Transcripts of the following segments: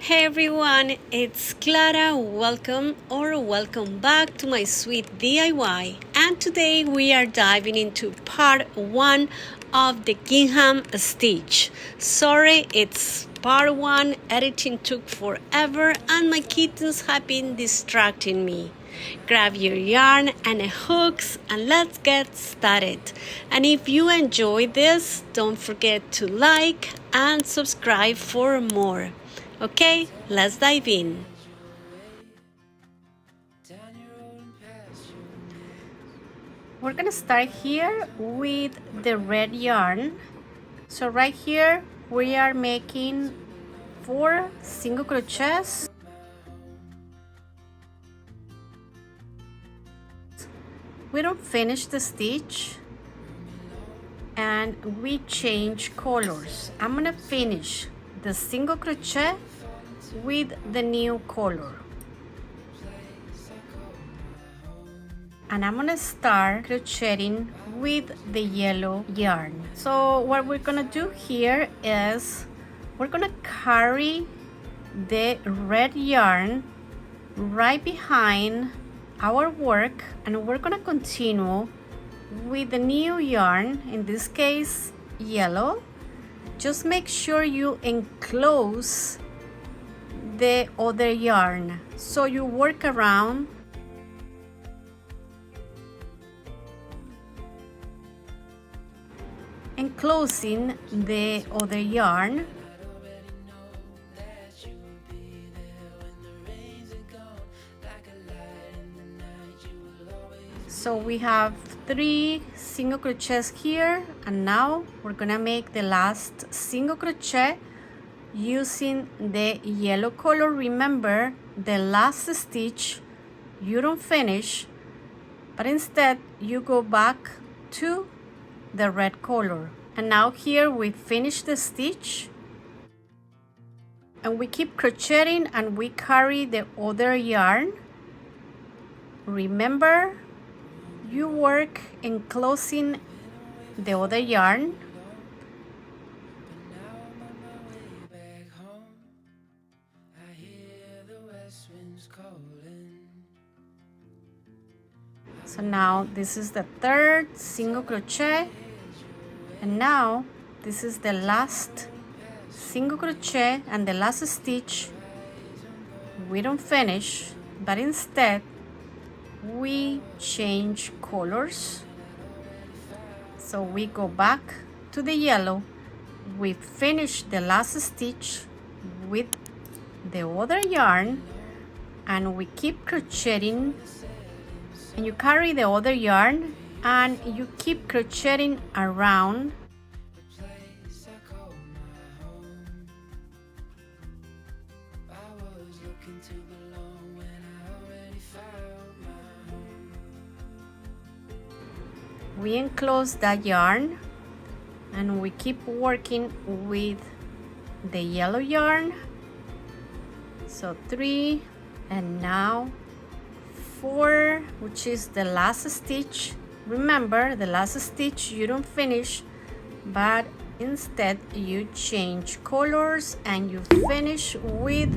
Hey everyone, it's Clara. Welcome back to my sweet DIY. And today we are diving into part 1 of the Gingham Stitch. Sorry, it's part 1. Editing took forever and my kittens have been distracting me. Grab your yarn and hooks and let's get started. And if you enjoyed this, don't forget to like and subscribe for more. Okay, let's dive in. We're gonna start here with the red yarn. So right here we are making 4 single crochets. We don't finish the stitch and we change colors. I'm gonna finish the single crochet with the new color, and I'm gonna start crocheting with the yellow yarn. So what we're gonna do here is we're gonna carry the red yarn right behind our work, and we're gonna continue with the new yarn, in this case yellow. Just make sure you enclose the other yarn, so you work around enclosing the other yarn. So we have 3 single crochets here, and now we're gonna make the last single crochet using the yellow color. Remember, the last stitch you don't finish, but instead you go back to the red color. And now here we finish the stitch and we keep crocheting and we carry the other yarn. Remember, you work enclosing the other yarn. So now this is the 3rd single crochet, and now this is the last single crochet and the last stitch we don't finish, but instead we change colors. So we go back to the yellow, we finish the last stitch with the other yarn, and we keep crocheting, and you carry the other yarn and you keep crocheting around. We enclose that yarn and we keep working with the yellow yarn. So 3, and now 4, which is the last stitch. Remember, the last stitch you don't finish, but instead you change colors and you finish with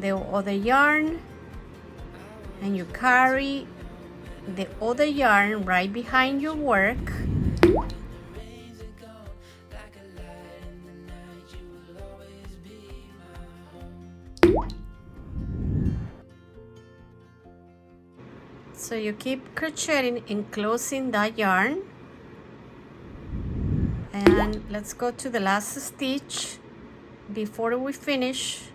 the other yarn, and you carry the other yarn right behind your work. So you keep crocheting, enclosing that yarn, and let's go to the last stitch before we finish.